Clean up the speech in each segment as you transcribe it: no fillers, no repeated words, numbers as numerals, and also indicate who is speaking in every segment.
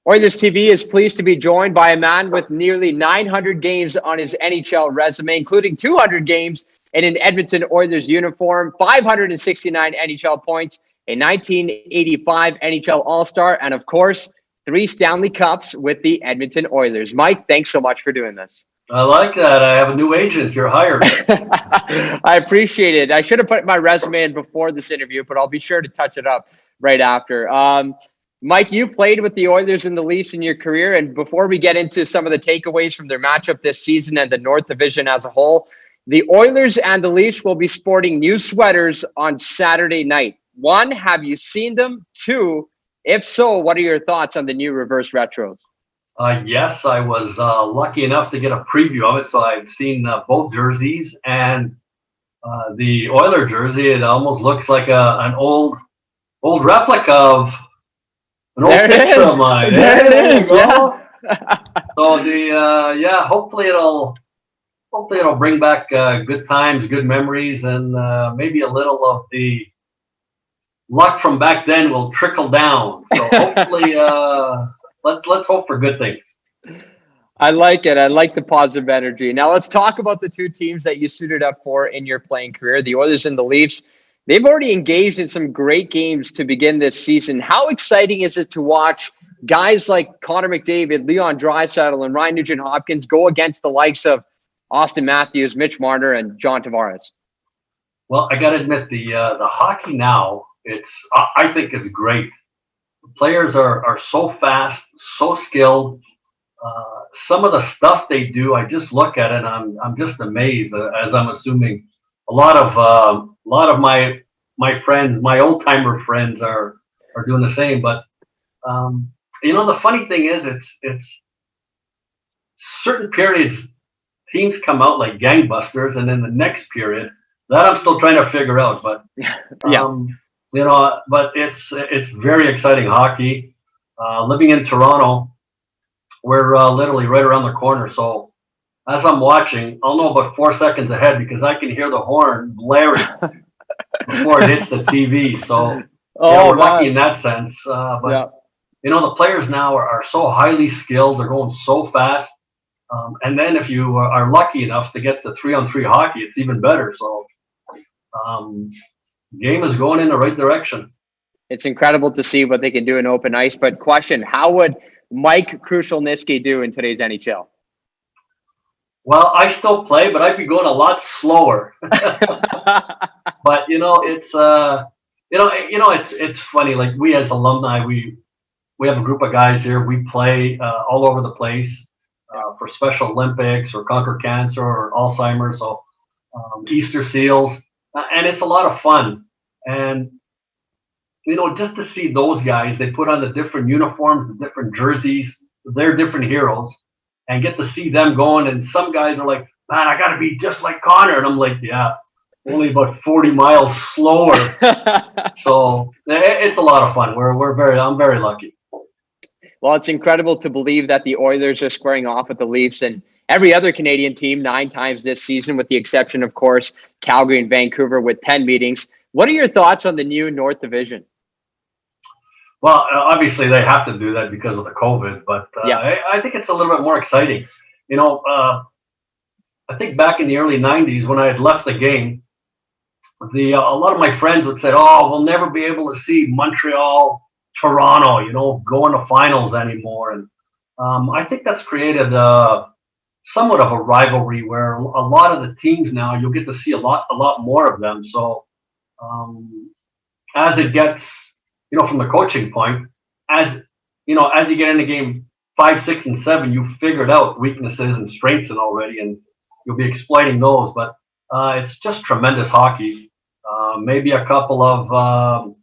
Speaker 1: Oilers TV is pleased to be joined by a man with nearly 900 games on his NHL resume, including 200 games in an Edmonton Oilers uniform, 569 NHL points, a 1985 NHL All-Star, and of course, 3 Stanley Cups with the Edmonton Oilers. Mike, thanks so much for doing this.
Speaker 2: I like that. I have a new agent. You're hired.
Speaker 1: I appreciate it. I should have put my resume in before this interview, but I'll be sure to touch it up right after. Mike, you played with the Oilers and the Leafs in your career. And before we get into some of the takeaways from their matchup this season and the North Division as a whole, the Oilers and the Leafs will be sporting new sweaters on Saturday night. 1, have you seen them? 2, if so, what are your thoughts on the new reverse retros?
Speaker 2: Yes, I was lucky enough to get a preview of it, so I've seen both jerseys, and the Oiler jersey. It almost looks like an old replica of an old picture of mine.
Speaker 1: There it is. Yeah.
Speaker 2: So hopefully it'll bring back good times, good memories, and maybe a little of the luck from back then will trickle down. So hopefully. Let's hope for good things.
Speaker 1: I like it. I like the positive energy. Now let's talk about the 2 teams that you suited up for in your playing career, the Oilers and the Leafs. They've already engaged in some great games to begin this season. How exciting is it to watch guys like Connor McDavid, Leon Draisaitl, and Ryan Nugent-Hopkins go against the likes of Austin Matthews, Mitch Marner, and John Tavares?
Speaker 2: Well, I got to admit, the hockey now, I think it's great. Players are so fast, so skilled. Some of the stuff they do, I just look at it and I'm just amazed. As I'm assuming, a lot of my friends, my old timer friends, are doing the same. But the funny thing is, it's certain periods teams come out like gangbusters, and then the next period that I'm still trying to figure out. But
Speaker 1: yeah.
Speaker 2: But it's very exciting hockey. Living in Toronto, we're literally right around the corner. So as I'm watching, I'll know about 4 seconds ahead because I can hear the horn blaring before it hits the TV. So we're lucky in that sense. But the players now are so highly skilled. They're going so fast. And then if you are lucky enough to get to 3-on-3 hockey, it's even better. So game is going in the right direction.
Speaker 1: It's incredible to see what they can do in open ice. But question, how would Mike Krushelnyski do in today's NHL?
Speaker 2: Well, I still play, but I'd be going a lot slower. But it's funny. Like we as alumni, we have a group of guys here. We play all over the place for Special Olympics or Conquer Cancer or Alzheimer's. So Easter Seals. And it's a lot of fun. And, just to see those guys, they put on the different uniforms, the different jerseys, they're different heroes, and get to see them going. And some guys are like, man, I got to be just like Connor. And I'm like, yeah, only about 40 miles slower. So it's a lot of fun. I'm very lucky.
Speaker 1: Well, it's incredible to believe that the Oilers are squaring off with the Leafs and every other Canadian team 9 times this season, with the exception, of course, Calgary and Vancouver with 10 meetings. What are your thoughts on the new North Division?
Speaker 2: Well, obviously they have to do that because of the COVID, but I think it's a little bit more exciting. I think back in the early 90s when I had left the game, a lot of my friends would say, oh, we'll never be able to see Montreal, Toronto, go into finals anymore. And I think that's created somewhat of a rivalry where a lot of the teams now, you'll get to see a lot more of them. So as it gets, from the coaching point, as you get into game 5, 6, and 7, you've figured out weaknesses and strengths already, and you'll be exploiting those. But it's just tremendous hockey. Maybe a couple of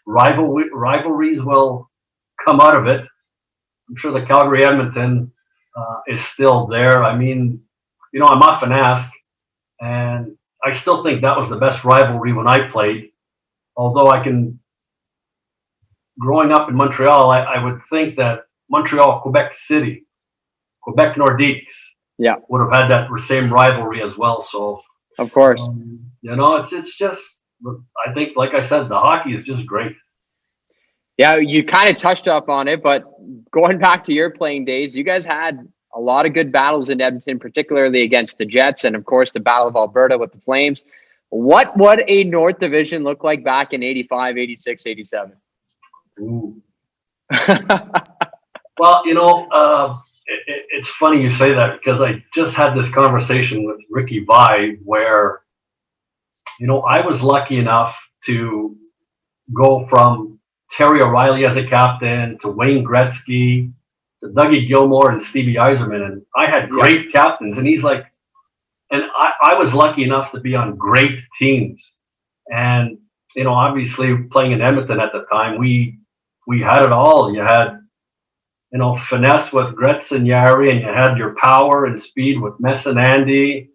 Speaker 2: rivalries will come out of it. I'm sure the Calgary Edmonton is still there. I mean, I'm often asked, and I still think that was the best rivalry when I played. Although growing up in Montreal, I would think that Montreal, Quebec City, Quebec Nordiques, would have had that same rivalry as well. So,
Speaker 1: of course,
Speaker 2: it's just, I think, like I said, the hockey is just great.
Speaker 1: Yeah, you kind of touched up on it, but going back to your playing days, you guys had a lot of good battles in Edmonton, particularly against the Jets and, of course, the Battle of Alberta with the Flames. What would a North Division look like back in 85, 86, 87?
Speaker 2: Ooh. Well, it's funny you say that because I just had this conversation with Ricky Vai where, I was lucky enough to go from Terry O'Reilly as a captain to Wayne Gretzky to Dougie Gilmore and Stevie Yzerman. And I had great captains. And he's like, and I was lucky enough to be on great teams. And, obviously playing in Edmonton at the time, we had it all. You had, finesse with Gretz and Yari, and you had your power and speed with Mess and Andy.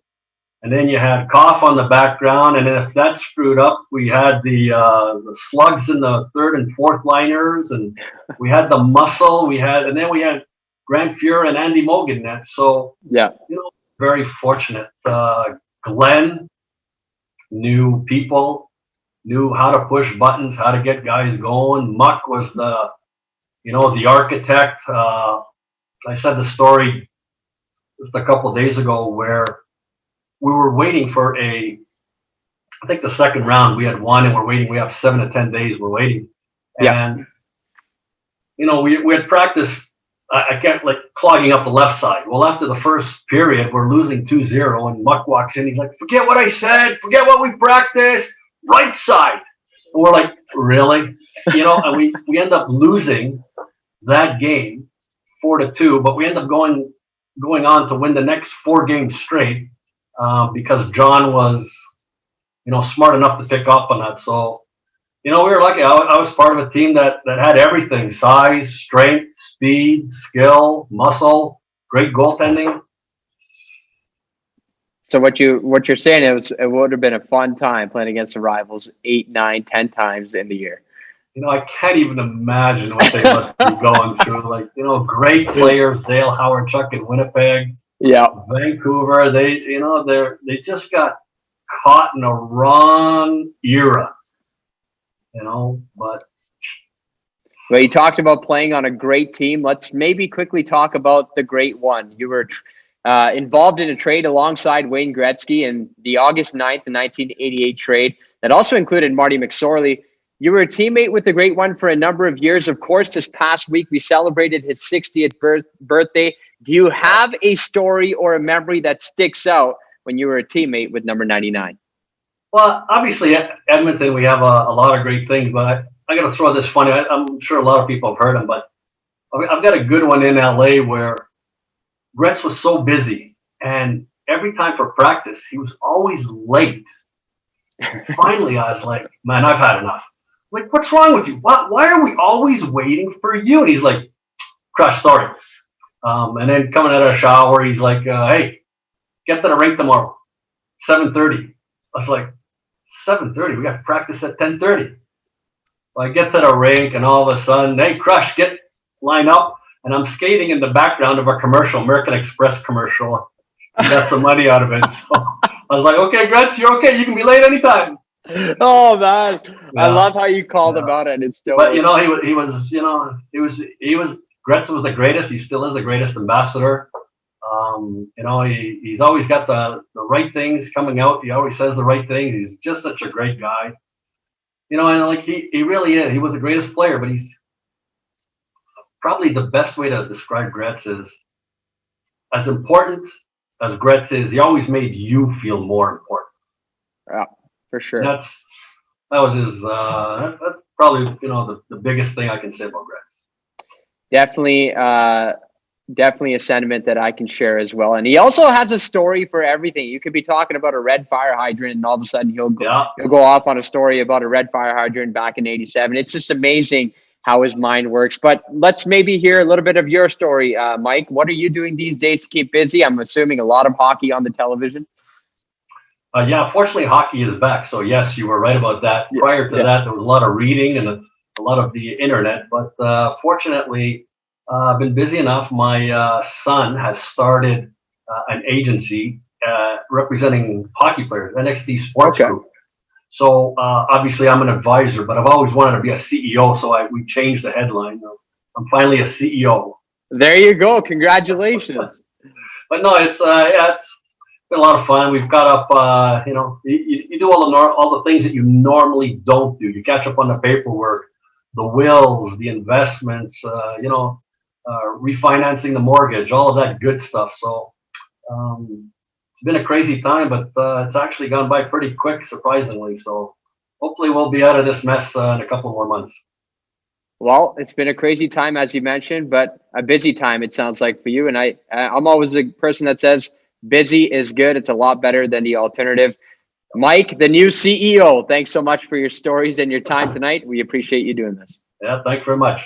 Speaker 2: And then you had Koff on the background, and then if that screwed up, we had the slugs in the third and fourth liners, and we had the muscle. And then we had Grant Fuhrer and Andy Mogan net. So very fortunate. Glenn knew people, knew how to push buttons, how to get guys going. Muck was the architect. I said the story just a couple of days ago where we were waiting for I think the second round we had won and we're waiting. We have 7 to 10 days. We're waiting. And, we had practiced, I kept clogging up the left side. Well, after the first period, we're losing 2-0 and Muck walks in. He's like, forget what I said. Forget what we practiced. Right side. And we're like, really? And we end up losing that game 4-2, but we end up going on to win the next 4 games straight. Because John was, smart enough to pick up on that. So, we were lucky. I was part of a team that had everything: size, strength, speed, skill, muscle, great goaltending.
Speaker 1: So what you're saying is it would have been a fun time playing against the rivals 8, 9, 10 times in the year.
Speaker 2: I can't even imagine what they must be going through. Great players: Dale Howard, Chuck in Winnipeg.
Speaker 1: Yeah,
Speaker 2: Vancouver, they just got caught in a wrong era, but.
Speaker 1: Well, you talked about playing on a great team. Let's maybe quickly talk about the great one. You were involved in a trade alongside Wayne Gretzky in the August 9th, 1988 trade that also included Marty McSorley. You were a teammate with the great one for a number of years. Of course, this past week, we celebrated his 60th birthday. Do you have a story or a memory that sticks out when you were a teammate with number 99?
Speaker 2: Well, obviously, Edmonton, we have a lot of great things, but I got to throw this funny. I'm sure a lot of people have heard him, but I've got a good one in LA where Gretz was so busy, and every time for practice, he was always late. Finally, I was like, man, I've had enough. Like, what's wrong with you? Why are we always waiting for you? And he's like, Crush, sorry. And then coming out of the shower, he's like, hey, get to the rink tomorrow, 7:30. I was like, 7:30? We got to practice at 10:30. So I get to the rink, and all of a sudden, hey, Crush, line up. And I'm skating in the background of a commercial, American Express commercial. I got some money out of it. So I was like, okay, Gretz, you're okay. You can be late anytime.
Speaker 1: Oh man, yeah. I love how you called him out, and it's still.
Speaker 2: But he was Gretz was the greatest. He still is the greatest ambassador. He's always got the right things coming out. He always says the right things. He's just such a great guy. And he really is. He was the greatest player, but he's probably the best way to describe Gretz is as important as Gretz is. He always made you feel more important.
Speaker 1: Yeah. For sure.
Speaker 2: That was his. That's probably the biggest thing I can say about Gretz.
Speaker 1: Definitely a sentiment that I can share as well. And he also has a story for everything. You could be talking about a red fire hydrant, and all of a sudden he'll go off on a story about a red fire hydrant back in '87. It's just amazing how his mind works. But let's maybe hear a little bit of your story, Mike. What are you doing these days to keep busy? I'm assuming a lot of hockey on the television.
Speaker 2: Fortunately, hockey is back. So, yes, you were right about that. Prior to that, there was a lot of reading and a lot of the internet. But fortunately, I've been busy enough. My son has started an agency representing hockey players, NXT Sports Group. So obviously I'm an advisor, but I've always wanted to be a CEO. So we changed the headline. I'm finally a CEO.
Speaker 1: There you go. Congratulations.
Speaker 2: But no, it's been a lot of fun. We've got up, you do all the things that you normally don't do. You catch up on the paperwork, the wills, the investments, refinancing the mortgage, all of that good stuff. So it's been a crazy time, but it's actually gone by pretty quick, surprisingly. So hopefully we'll be out of this mess in a couple more months.
Speaker 1: Well, it's been a crazy time, as you mentioned, but a busy time, it sounds like, for you. And I'm always a person that says busy is good. It's a lot better than the alternative. Mike, the new CEO, thanks so much for your stories and your time tonight. We appreciate you doing this.
Speaker 2: Yeah, thanks very much.